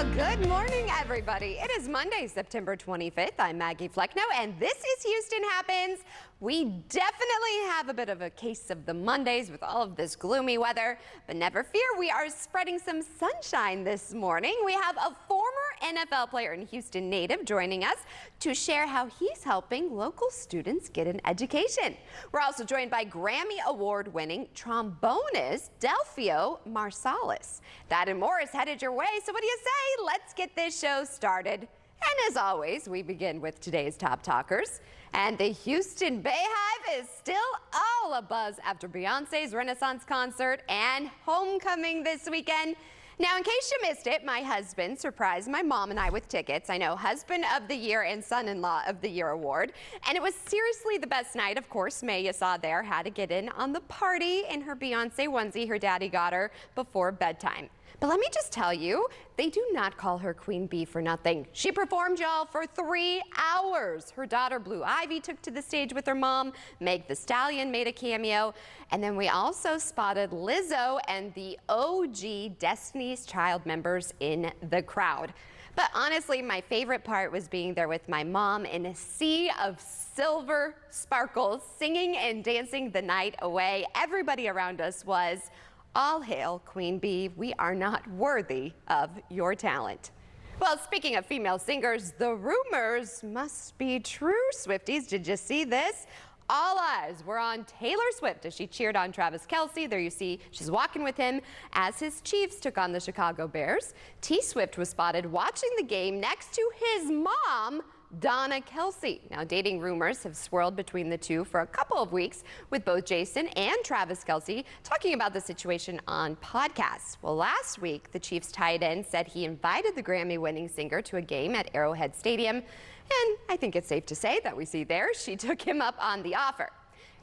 Well, good morning, everybody. It is Monday, September 25th. I'm Maggie Flecknoe, and this is Houston Happens. We definitely have a bit of a case of the Mondays with all of this gloomy weather, but never fear, we are spreading some sunshine this morning. We have a former NFL player and Houston native joining us to share how he's helping local students get an education. We're also joined by Grammy Award-winning trombonist Delfeayo Marsalis. That and more is headed your way, so what do you say? Let's get this show started. And as always, we begin with today's top talkers. And the Houston Bayhive is still all abuzz after Beyonce's Renaissance concert and homecoming this weekend. Now, in case you missed it, my husband surprised my mom and I with tickets. I know, Husband of the Year and Son-in-Law of the Year award. And it was seriously the best night. Of course, May, you saw there, had to get in on the party in her Beyonce onesie her daddy got her before bedtime. But let me just tell you, they do not call her Queen Bee for nothing. She performed, y'all, for 3 hours. Her daughter, Blue Ivy, took to the stage with her mom. Meg Thee Stallion made a cameo. And then we also spotted Lizzo and the OG Destiny's Child members in the crowd. But honestly, my favorite part was being there with my mom in a sea of silver sparkles, singing and dancing the night away. Everybody around us was, "All hail, Queen Bee. We are not worthy of your talent." Well, speaking of female singers, the rumors must be true, Swifties. Did you see this? All eyes were on Taylor Swift as she cheered on Travis Kelce. There you see she's walking with him as his Chiefs took on the Chicago Bears. T Swift was spotted watching the game next to his mom, Donna Kelce. Now, dating rumors have swirled between the two for a couple of weeks, with both Jason and Travis Kelce talking about the situation on podcasts. Well, last week, the Chiefs tight end said he invited the Grammy-winning singer to a game at Arrowhead Stadium, and I think it's safe to say that we see there she took him up on the offer.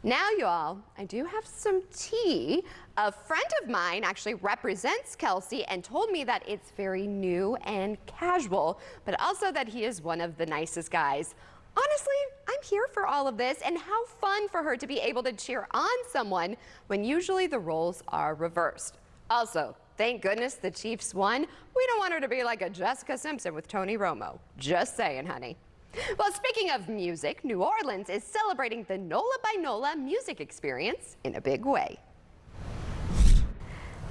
Now, y'all, I do have some tea. A friend of mine actually represents Kelce and told me that it's very new and casual, but also that he is one of the nicest guys. Honestly, I'm here for all of this, and how fun for her to be able to cheer on someone when usually the roles are reversed. Also, thank goodness the Chiefs won. We don't want her to be like a Jessica Simpson with Tony Romo. Just saying, honey. Well, speaking of music, New Orleans is celebrating the NOLA by NOLA music experience in a big way.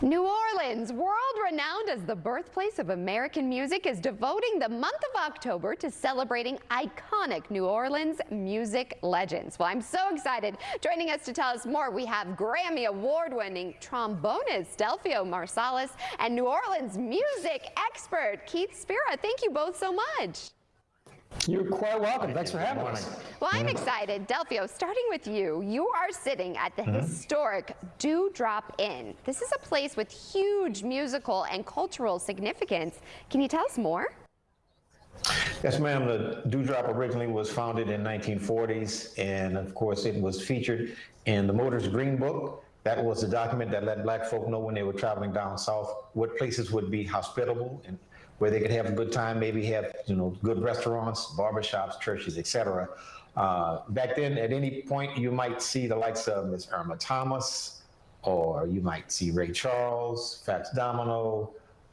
New Orleans, world-renowned as the birthplace of American music, is devoting the month of October to celebrating iconic New Orleans music legends. Well, I'm so excited. Joining us to tell us more, we have Grammy Award-winning trombonist Delfeayo Marsalis and New Orleans music expert Keith Spira. Thank you both so much. You're quite welcome. Thanks for having us. Well, I'm excited. Delfeayo, starting with you, you are sitting at the historic Dewdrop Inn. This is a place with huge musical and cultural significance. Can you tell us more? Yes, ma'am. The Dewdrop originally was founded in 1940s, and of course it was featured in the Motor's Green Book. That was the document that let black folk know when they were traveling down south what places would be hospitable and where they could have a good time, maybe have, good restaurants, barbershops, churches, etc. Back then, at any point, you might see the likes of Miss Irma Thomas, or you might see Ray Charles, Fats Domino,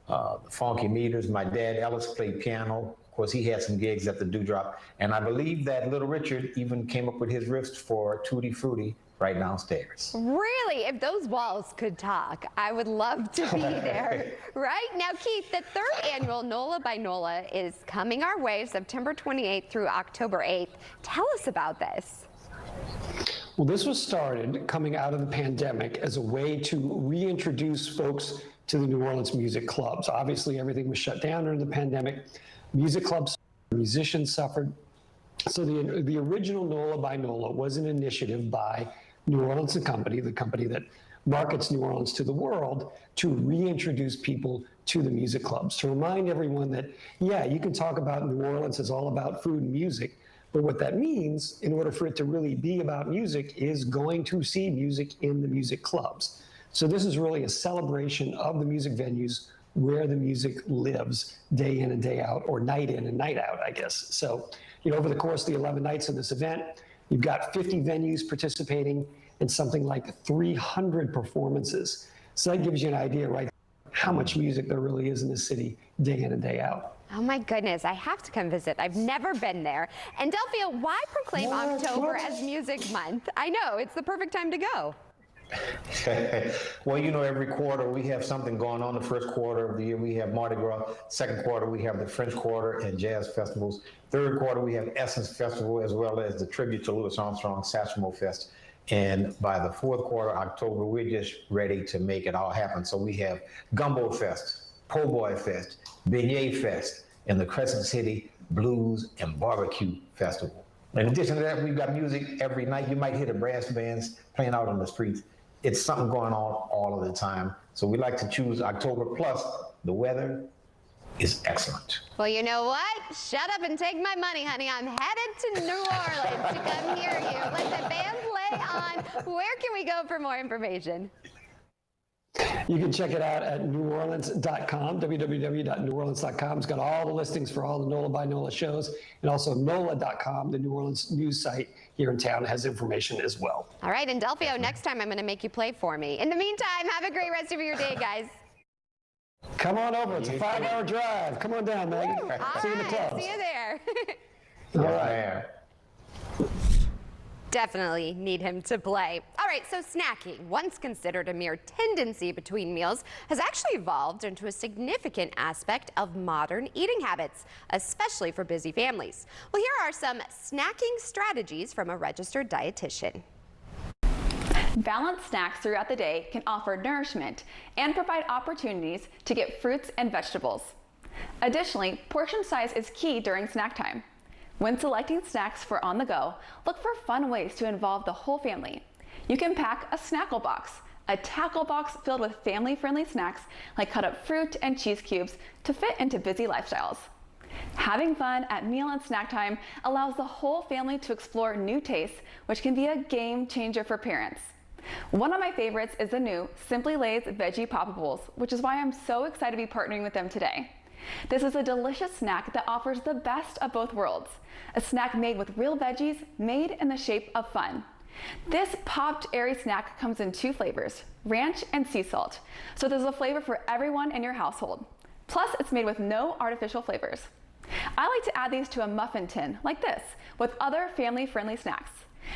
the Funky Meters. My dad, Ellis, played piano. Of course, he had some gigs at the Dewdrop. And I believe that Little Richard even came up with his riffs for Tutti Frutti right downstairs. Really? If those walls could talk, I would love to be there. Right? Now, Keith, the third annual NOLA by NOLA is coming our way September 28th through October 8th. Tell us about this. Well, this was started coming out of the pandemic as a way to reintroduce folks to the New Orleans music clubs. Obviously, everything was shut down during the pandemic. Music clubs, musicians suffered. So the original NOLA by NOLA was an initiative by New Orleans & Company, the company that markets New Orleans to the world, to reintroduce people to the music clubs, to remind everyone that, yeah, you can talk about New Orleans as all about food and music, but what that means, in order for it to really be about music, is going to see music in the music clubs. So this is really a celebration of the music venues where the music lives day in and day out, or night in and night out, I guess. So, over the course of the 11 nights of this event, you've got 50 venues participating in something like 300 performances. So that gives you an idea, right? how much music there really is in the city day in and day out. Oh my goodness, I have to come visit. I've never been there. And Delphia, why proclaim October as Music Month? I know, it's the perfect time to go. Well, you know, every quarter we have something going on. The first quarter of the year we have Mardi Gras. Second quarter we have the French Quarter and jazz festivals. Third quarter we have Essence Festival, as well as the tribute to Louis Armstrong, Satchmo Fest. And by the fourth quarter, October, we're just ready to make it all happen. So we have Gumbo Fest, Po' Boy Fest, Beignet Fest, and the Crescent City Blues and Barbecue Festival. In addition to that, we've got music every night. You might hear the brass bands playing out on the streets. It's something going on all of the time. So we like to choose October, plus the weather is excellent. Well, you know what? Shut up and take my money, honey. I'm headed to New Orleans to come hear you. Let the band play on. Where can we go for more information? You can check it out at neworleans.com, www.neworleans.com. It's got all the listings for all the NOLA by NOLA shows, and also NOLA.com, the New Orleans news site here in town, has information as well. All right, and Delphio, next time I'm going to make you play for me. In the meantime, have a great rest of your day, guys. Come on over. It's a 5-hour drive. Come on down, Maggie. See you in the clubs. See you there. All right. Definitely need him to play. All right, so snacking, once considered a mere tendency between meals, has actually evolved into a significant aspect of modern eating habits, especially for busy families. Well, here are some snacking strategies from a registered dietitian. Balanced snacks throughout the day can offer nourishment and provide opportunities to get fruits and vegetables. Additionally, portion size is key during snack time. When selecting snacks for on the go, look for fun ways to involve the whole family. You can pack a snackle box, a tackle box filled with family-friendly snacks like cut up fruit and cheese cubes to fit into busy lifestyles. Having fun at meal and snack time allows the whole family to explore new tastes, which can be a game changer for parents. One of my favorites is the new Simply Lay's Veggie Poppables, which is why I'm so excited to be partnering with them today. This is a delicious snack that offers the best of both worlds. A snack made with real veggies, made in the shape of fun. This popped, airy snack comes in 2 flavors, ranch and sea salt. So there's a flavor for everyone in your household. Plus, it's made with no artificial flavors. I like to add these to a muffin tin, like this, with other family-friendly snacks.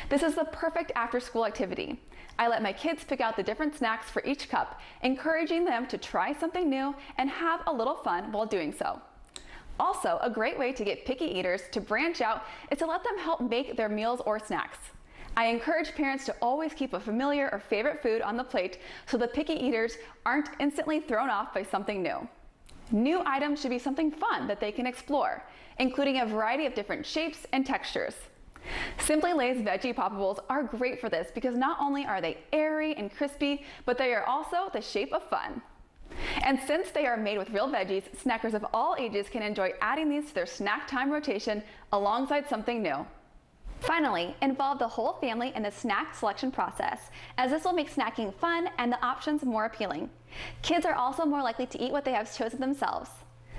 This is the perfect after-school activity. I let my kids pick out the different snacks for each cup, encouraging them to try something new and have a little fun while doing so. Also, a great way to get picky eaters to branch out is to let them help make their meals or snacks. I encourage parents to always keep a familiar or favorite food on the plate so the picky eaters aren't instantly thrown off by something new. New items should be something fun that they can explore, including a variety of different shapes and textures. Simply Lay's Veggie Poppables are great for this because not only are they airy and crispy, but they are also the shape of fun. And since they are made with real veggies, snackers of all ages can enjoy adding these to their snack time rotation alongside something new. Finally, involve the whole family in the snack selection process, as this will make snacking fun and the options more appealing. Kids are also more likely to eat what they have chosen themselves.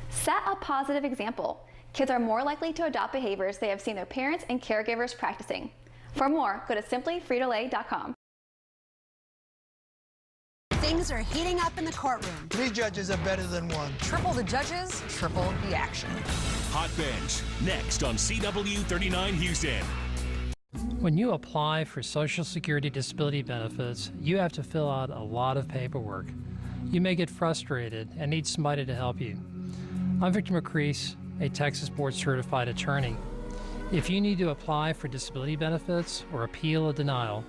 Set a positive example. Kids are more likely to adopt behaviors they have seen their parents and caregivers practicing. For more, go to simplyfritolay.com. Things are heating up in the courtroom. 3 judges are better than 1. Triple the judges, triple the action. Hot Bench, next on CW39 Houston. When you apply for Social Security disability benefits, you have to fill out a lot of paperwork. You may get frustrated and need somebody to help you. I'm Victor McCrease, a Texas board certified attorney. If you need to apply for disability benefits or appeal a denial,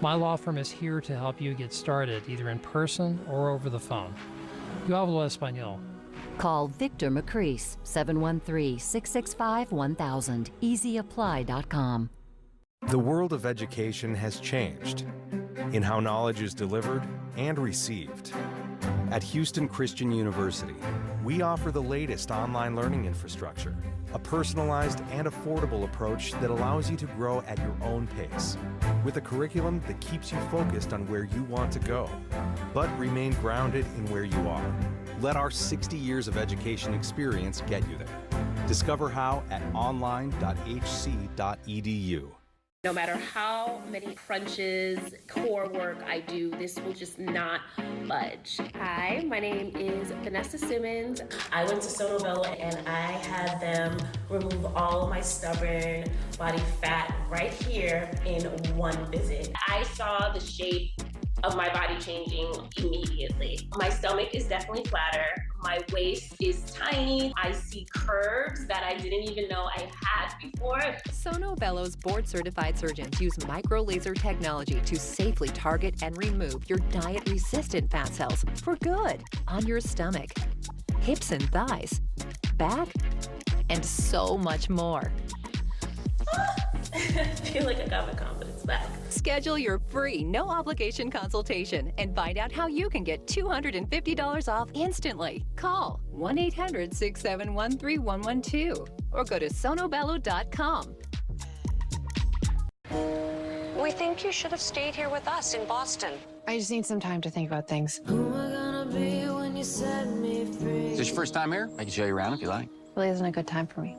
my law firm is here to help you get started either in person or over the phone. Yo hablo español. Call Victor McCrease, 713-665-1000, easyapply.com. The world of education has changed in how knowledge is delivered and received. At Houston Christian University, we offer the latest online learning infrastructure, a personalized and affordable approach that allows you to grow at your own pace, with a curriculum that keeps you focused on where you want to go, but remain grounded in where you are. Let our 60 years of education experience get you there. Discover how at online.hc.edu. No matter how many crunches, core work I do, this will just not budge. Hi, my name is Vanessa Simmons. I went to Sono Bello and I had them remove all of my stubborn body fat right here in one visit. I saw the shape of my body changing immediately. My stomach is definitely flatter. My waist is tiny. I see curves that I didn't even know I had before. Sono Bello's board-certified surgeons use micro-laser technology to safely target and remove your diet-resistant fat cells for good on your stomach, hips and thighs, back, and so much more. I feel like I got my confidence back. Schedule your free, no-obligation consultation and find out how you can get $250 off instantly. Call 1-800-671-3112 or go to sonobello.com. We think you should have stayed here with us in Boston. I just need some time to think about things. Is this your first time here? I can show you around if you like. Really isn't a good time for me.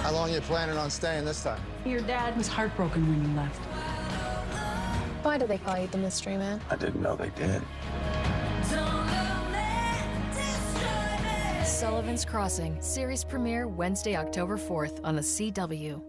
How long are you planning on staying this time? Your dad was heartbroken when you left. Why do they call you the mystery man? I didn't know they did. Sullivan's Crossing, series premiere Wednesday, October 4th on the CW.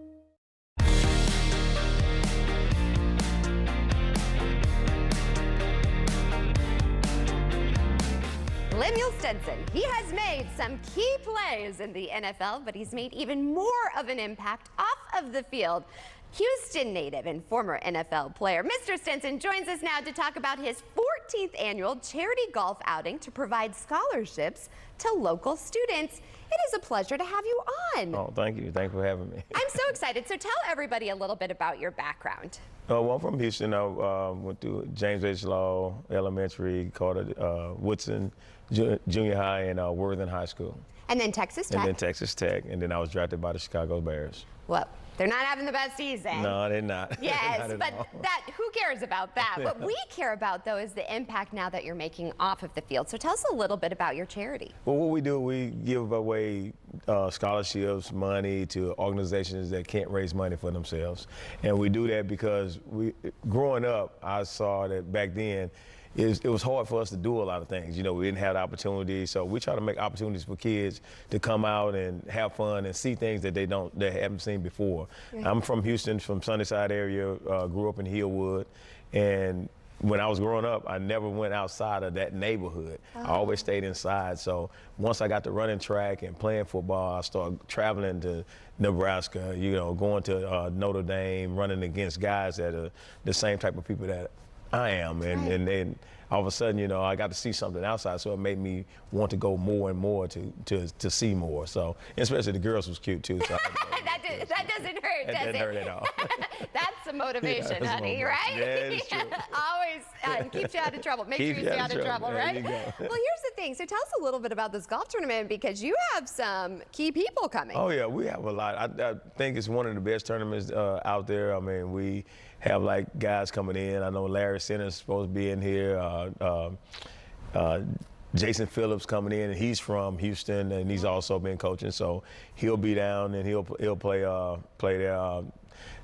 Lemuel Stenson, he has made some key plays in the NFL, but he's made even more of an impact off of the field. Houston native and former NFL player, Mr. Stenson joins us now to talk about his 14th annual charity golf outing to provide scholarships to local students. It is a pleasure to have you on. Oh, thank you. Thanks for having me. I'm so excited. So tell everybody a little bit about your background. Well, I'm from Houston. I went to James H. Law Elementary, Carter Woodson Junior High, and Worthing High School. And then Texas Tech. And then Texas Tech. And then I was drafted by the Chicago Bears. Well, they're not having the best season. No, they're not. Yes, not but who cares about that? What we care about, though, is the impact now that you're making off of the field. So tell us a little bit about your charity. Well, what we do, we give away scholarships, money to organizations that can't raise money for themselves. And we do that because growing up, I saw that back then, it was hard for us to do a lot of things. You know, we didn't have the opportunity, so we try to make opportunities for kids to come out and have fun and see things that they haven't seen before. Right. I'm from Houston, from Sunnyside area, grew up in Hillwood, and when I was growing up, I never went outside of that neighborhood. Oh. I always stayed inside. So once I got to running track and playing football, I started traveling to Nebraska, you know, going to Notre Dame, running against guys that are the same type of people that I am, and then all of a sudden, you know, I got to see something outside, so it made me want to go more and more to see more. So, especially the girls was cute too. So that doesn't hurt, does it? Doesn't hurt at all. That's the motivation, honey, right? Yeah, it's true. Always keeps you out of trouble. Make sure you stay out of trouble, right? Well, here's the thing. So tell us a little bit about this golf tournament, because you have some key people coming. Oh yeah, we have a lot. I think it's one of the best tournaments out there. I mean, we have like guys coming in. I know Larry Center's supposed to be in here. Jason Phillips coming in, and he's from Houston, and he's also been coaching, so he'll be down and he'll play there.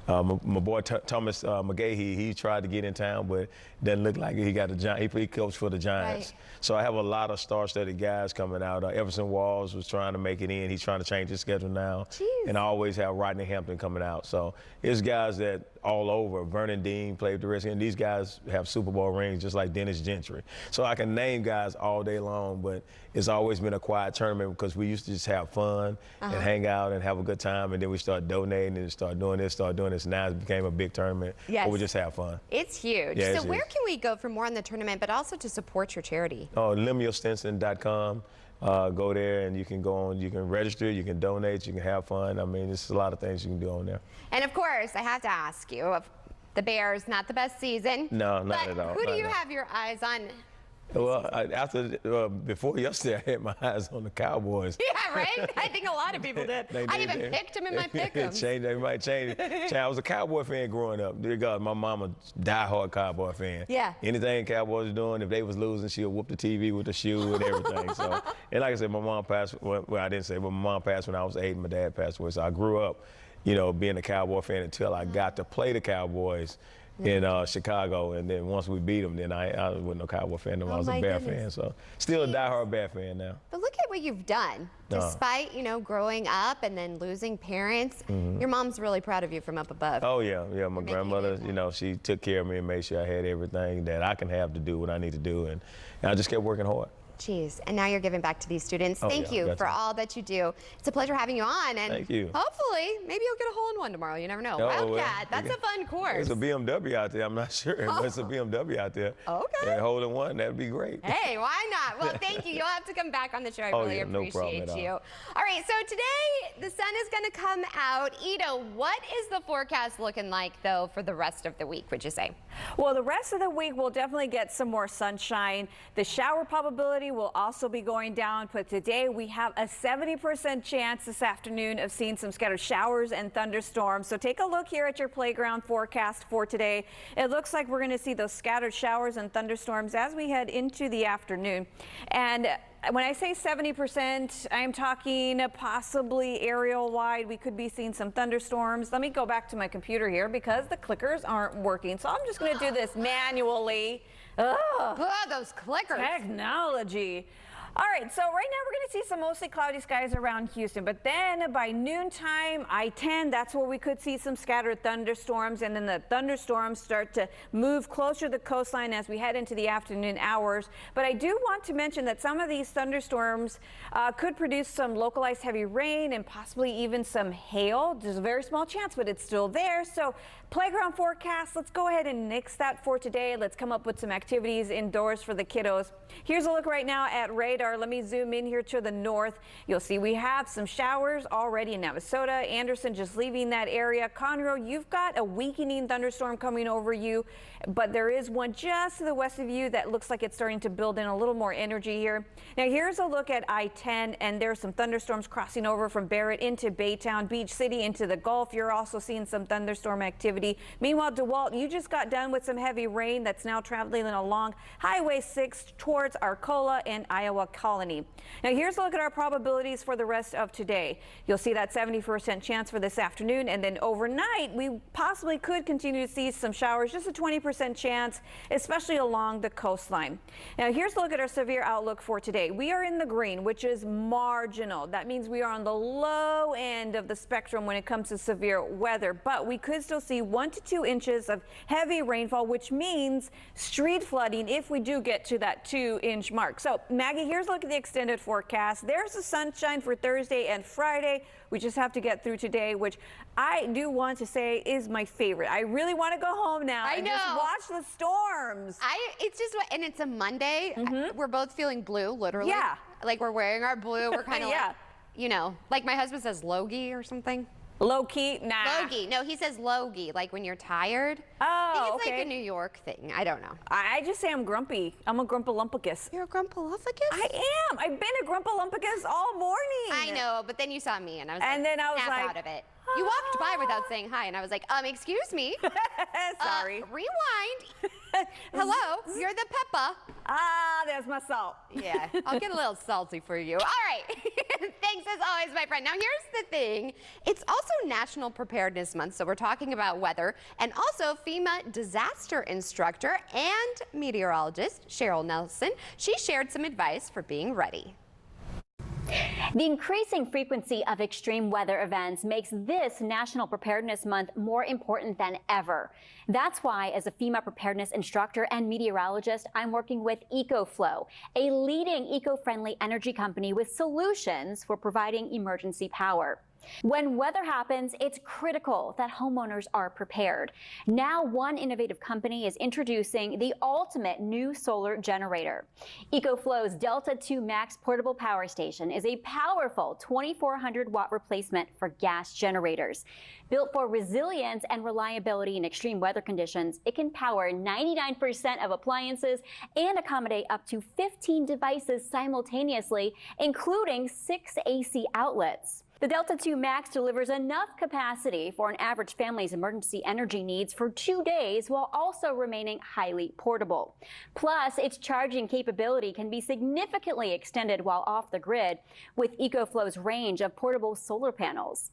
My boy Thomas McGahee, he tried to get in town, but doesn't look like he got a Giant. He coached for the Giants. Right. So I have a lot of star-studded guys coming out. Everson Walls was trying to make it in. He's trying to change his schedule now. Jeez. And I always have Rodney Hampton coming out. So it's guys that all over. Vernon Dean played the rest, and these guys have Super Bowl rings just like Dennis Gentry. So I can name guys all day long, but it's always been a quiet tournament because we used to just have fun and hang out and have a good time, and then we start donating and start doing this. Now it became a big tournament. Yes. But we just have fun. It's huge. Yeah, so where can we go for more on the tournament, but also to support your charity? Oh, LemuelStenson.com. Go there and you can go on, you can register, you can donate, you can have fun. I mean, there's a lot of things you can do on there. And of course, I have to ask you, the Bears, not the best season. No, not at all. Who do you have your eyes on? Well, before yesterday, I had my eyes on the Cowboys. Yeah, right? I think a lot of people did. I even picked them in my pick'ems. They might change it. I was a Cowboy fan growing up. Dear God, my mama, diehard Cowboy fan. Yeah. Anything Cowboys were doing, if they was losing, she'll whoop the TV with the shoe and everything. So, and like I said, my mom passed. Well, I didn't say, but my mom passed when I was 8. And my dad passed away. So I grew up being a Cowboy fan until I got to play the Cowboys in Chicago, and then once we beat them, then I wasn't no Cowboy fan. I was a Bear fan, so still a diehard Bear fan now. But look at what you've done. Despite, growing up and then losing parents, your mom's really proud of you from up above. Oh, yeah. My grandmother, she took care of me and made sure I had everything that I can have to do what I need to do, and I just kept working hard. Jeez, and now you're giving back to these students. Thank you for all that you do. It's a pleasure having you on, and thank you. Hopefully, maybe you'll get a hole-in-one tomorrow. You never know. Wildcat, that's a fun course. There's a BMW out there. I'm not sure, but it's a BMW out there. Okay. And hole-in one, that'd be great. Hey, why not? Well, thank you. You'll have to come back on the show. I really appreciate you. All right, so today the sun is going to come out. Ida, what is the forecast looking like, though, for the rest of the week, would you say? Well, the rest of the week we'll definitely get some more sunshine. The shower probability will also be going down, but today we have a 70% chance this afternoon of seeing some scattered showers and thunderstorms. So take a look here at your playground forecast for today. It looks like we're going to see those scattered showers and thunderstorms as we head into the afternoon. And when I say 70%, I'm talking possibly aerial wide. We could be seeing some thunderstorms. Let me go back to my computer here because the clickers aren't working. So I'm just going to do this manually. Ugh, those clickers. Technology. All right, so right now we're going to see some mostly cloudy skies around Houston, but then by noontime, I-10, that's where we could see some scattered thunderstorms, and then the thunderstorms start to move closer to the coastline as we head into the afternoon hours. But I do want to mention that some of these thunderstorms could produce some localized heavy rain and possibly even some hail. There's a very small chance, but it's still there. So playground forecast, let's go ahead and nix that for today. Let's come up with some activities indoors for the kiddos. Here's a look right now at radar. Let me zoom in here to the north. You'll see we have some showers already in Navasota. Anderson just leaving that area. Conroe, you've got a weakening thunderstorm coming over you, but there is one just to the west of you that looks like it's starting to build in a little more energy here. Now here's a look at I-10, and there's some thunderstorms crossing over from Barrett into Baytown, Beach City into the Gulf. You're also seeing some thunderstorm activity. Meanwhile, DeWalt, you just got done with some heavy rain that's now traveling along Highway 6 towards Arcola and Iowa Colony. Now here's a look at our probabilities for the rest of today. You'll see that 70% chance for this afternoon, and then overnight we possibly could continue to see some showers, just a 20% chance, especially along the coastline. Now here's a look at our severe outlook for today. We are in the green, which is marginal. That means we are on the low end of the spectrum when it comes to severe weather, but we could still see 1 to 2 inches of heavy rainfall, which means street flooding if we do get to that 2-inch mark. So Maggie, here's a look at the extended forecast. There's the sunshine for Thursday and Friday. We just have to get through today, which I do want to say is my favorite. I really want to go home now and just watch the storms. It's just, and it's a Monday. We're both feeling blue, literally. Yeah. Like we're wearing our blue. We're kind of like, like my husband says logie or something. Low key? Nah. Logie. No, he says logie, like when you're tired. Oh, I think it's like a New York thing. I don't know. I just say I'm grumpy. I'm a grumpalumpicus. You're a grumpalumpicus? I am. I've been a grumpalumpicus all morning. I know, but then you saw me and I was then I was snap out of it. You walked by without saying hi, and I was like, excuse me. Sorry. Rewind. Hello, you're the Peppa. Ah, there's my salt. Yeah, I'll get a little salty for you. All right. Thanks as always, my friend. Now, here's the thing. It's also National Preparedness Month, so we're talking about weather, and also FEMA disaster instructor and meteorologist Cheryl Nelson. She shared some advice for being ready. The increasing frequency of extreme weather events makes this National Preparedness Month more important than ever. That's why, as a FEMA preparedness instructor and meteorologist, I'm working with EcoFlow, a leading eco-friendly energy company with solutions for providing emergency power. When weather happens, it's critical that homeowners are prepared. Now, one innovative company is introducing the ultimate new solar generator. EcoFlow's Delta 2 Max portable power station is a powerful 2,400-watt replacement for gas generators. Built for resilience and reliability in extreme weather conditions, it can power 99% of appliances and accommodate up to 15 devices simultaneously, including 6 AC outlets. The Delta 2 Max delivers enough capacity for an average family's emergency energy needs for 2 days while also remaining highly portable. Plus, its charging capability can be significantly extended while off the grid with EcoFlow's range of portable solar panels.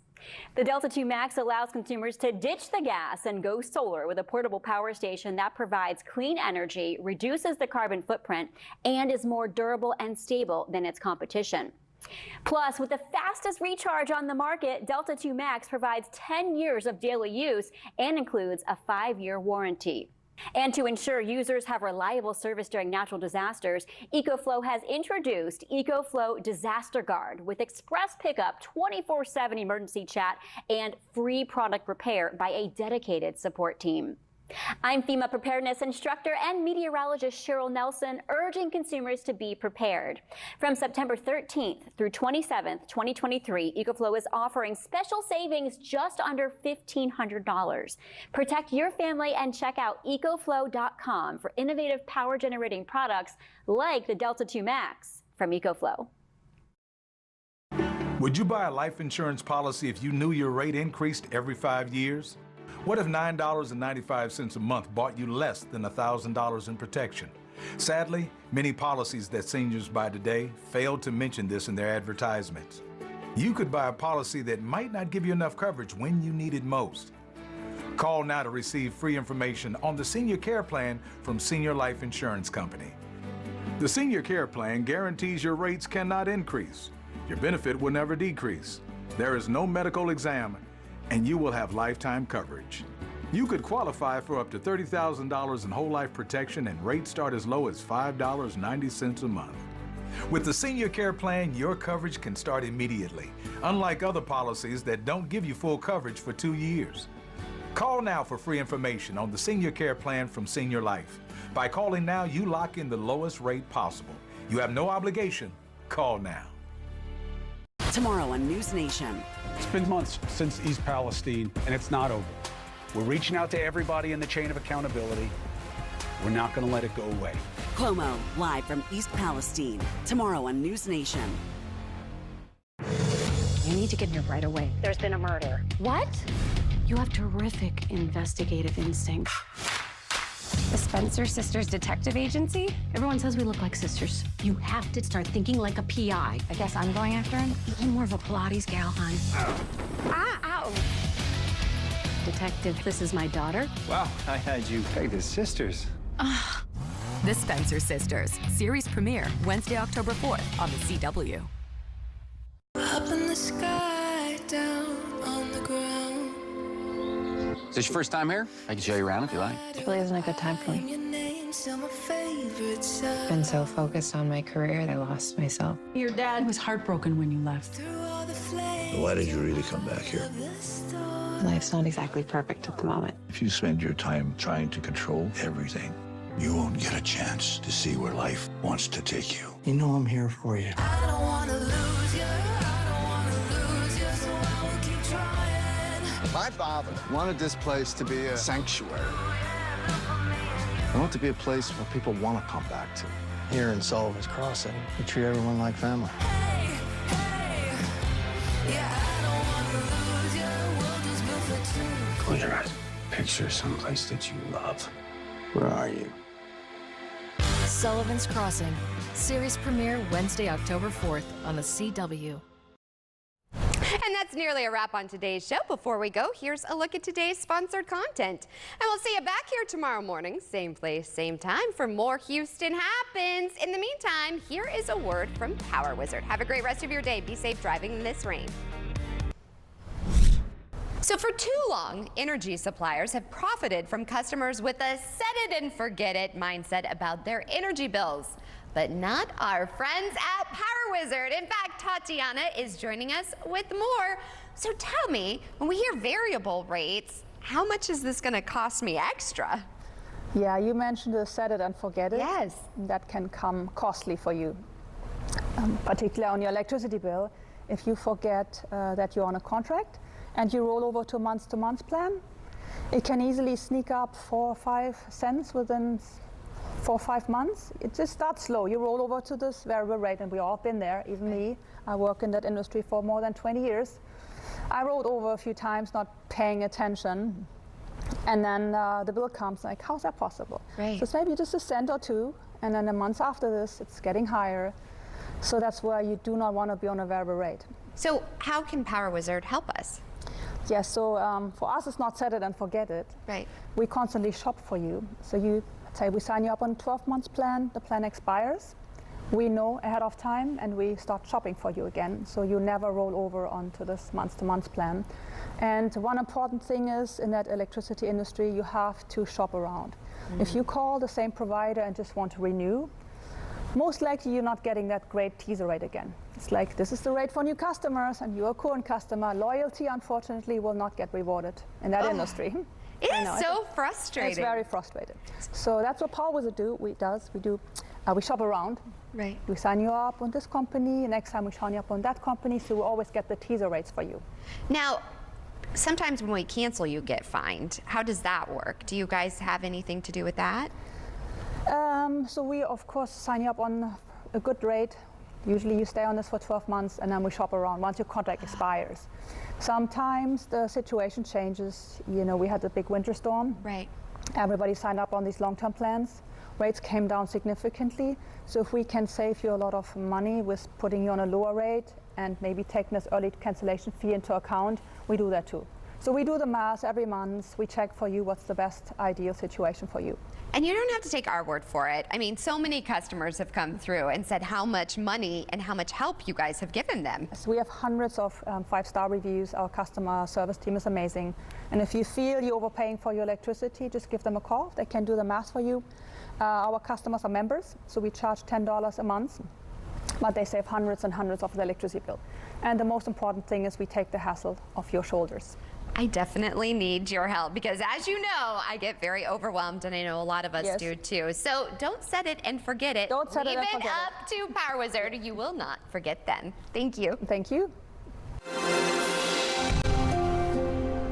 The Delta 2 Max allows consumers to ditch the gas and go solar with a portable power station that provides clean energy, reduces the carbon footprint, and is more durable and stable than its competition. Plus, with the fastest recharge on the market, Delta 2 Max provides 10 years of daily use and includes a 5-year warranty. And to ensure users have reliable service during natural disasters, EcoFlow has introduced EcoFlow Disaster Guard with express pickup, 24/7 emergency chat, and free product repair by a dedicated support team. I'm FEMA preparedness instructor and meteorologist Cheryl Nelson, urging consumers to be prepared. From September 13th through 27th, 2023, EcoFlow is offering special savings just under $1,500. Protect your family and check out ecoflow.com for innovative power generating products like the Delta 2 Max from EcoFlow. Would you buy a life insurance policy if you knew your rate increased every 5 years? What if $9.95 a month bought you less than $1,000 in protection? Sadly, many policies that seniors buy today fail to mention this in their advertisements. You could buy a policy that might not give you enough coverage when you need it most. Call now to receive free information on the Senior Care Plan from Senior Life Insurance Company. The Senior Care Plan guarantees your rates cannot increase. Your benefit will never decrease. There is no medical exam, and you will have lifetime coverage. You could qualify for up to $30,000 in whole life protection, and rates start as low as $5.90 a month. With the Senior Care Plan, your coverage can start immediately, unlike other policies that don't give you full coverage for 2 years. Call now for free information on the Senior Care Plan from Senior Life. By calling now, you lock in the lowest rate possible. You have no obligation. Call now. Tomorrow on News Nation. It's been months since East Palestine, and it's not over. We're reaching out to everybody in the chain of accountability. We're not going to let it go away. Cuomo, live from East Palestine. Tomorrow on News Nation. You need to get here right away. There's been a murder. What? You have terrific investigative instinct. The Spencer Sisters Detective Agency? Everyone says we look like sisters. You have to start thinking like a PI. I guess I'm going after him? You're more of a Pilates gal, hon. Ow! Detective, this is my daughter. Wow, I had you pegged as sisters. The Spencer Sisters, series premiere Wednesday, October 4th on the CW. Up in the sky, down on the ground. Is this your first time here? I can show you around if you like. It really isn't a good time for me. Been so focused on my career, I lost myself. Your dad was heartbroken when you left. Why did you really come back here? Life's not exactly perfect at the moment. If you spend your time trying to control everything, you won't get a chance to see where life wants to take you. You know I'm here for you. I don't want to lose you. I don't want to lose you, so I will keep trying. My father wanted this place to be a sanctuary. I want it to be a place where people want to come back to. Here in Sullivan's Crossing, we treat everyone like family. Close your eyes. Picture someplace that you love. Where are you? Sullivan's Crossing, series premiere Wednesday, October 4th on the CW. And that's nearly a wrap on today's show. Before we go, here's a look at today's sponsored content. And we'll see you back here tomorrow morning, same place, same time, for more Houston Happens. In the meantime, here is a word from Power Wizard. Have a great rest of your day. Be safe driving in this rain. So for too long, energy suppliers have profited from customers with a set it and forget it mindset about their energy bills. But not our friends at Power Wizard. In fact, Tatiana is joining us with more. So tell me, when we hear variable rates, how much is this going to cost me extra? Yeah, you mentioned the set it and forget it. Yes. That can come costly for you, particularly on your electricity bill. If you forget that you're on a contract and you roll over to a month-to-month plan, it can easily sneak up 4 or 5 cents within 4 or 5 months. It just starts slow. You roll over to this variable rate, and we've all been there, even me. I work in that industry for more than 20 years. I rolled over a few times, not paying attention, and then the bill comes like, how's that possible? Right. So it's maybe just a cent or two, and then a month after this, it's getting higher. So that's why you do not want to be on a variable rate. So how can Power Wizard help us? Yes, so for us, it's not set it and forget it. Right. We constantly shop for you. So you say we sign you up on a 12 months plan, the plan expires. We know ahead of time and we start shopping for you again. So you never roll over onto this month-to-month plan. And one important thing is in that electricity industry, you have to shop around. If you call the same provider and just want to renew, most likely you're not getting that great teaser rate again. It's like, this is the rate for new customers and you're a current customer. Loyalty, unfortunately, will not get rewarded in that industry. It is so frustrating. It's very frustrating. So that's what Power Wizard does. We shop around. Right. We sign you up on this company, next time we sign you up on that company, so we always get the teaser rates for you. Now, sometimes when we cancel, you get fined. How does that work? Do you guys have anything to do with that? So we, of course, sign you up on a good rate. Usually you stay on this for 12 months and then we shop around once your contract expires. Sometimes the situation changes. You know, we had a big winter storm. Right. Everybody signed up on these long-term plans. Rates came down significantly. So if we can save you a lot of money with putting you on a lower rate and maybe taking this early cancellation fee into account, we do that too. So we do the math every month. We check for you what's the best ideal situation for you. And you don't have to take our word for it. I mean, so many customers have come through and said how much money and how much help you guys have given them. So we have hundreds of 5-star reviews. Our customer service team is amazing. And if you feel you're overpaying for your electricity, just give them a call. They can do the math for you. Our customers are members, so we charge $10 a month, but they save hundreds and hundreds of the electricity bill. And the most important thing is we take the hassle off your shoulders. I definitely need your help because, as you know, I get very overwhelmed, and I know a lot of us do too. So don't set it and forget it. Don't set it and forget it. Leave it up to Power Wizard. You will not forget then. Thank you. Thank you.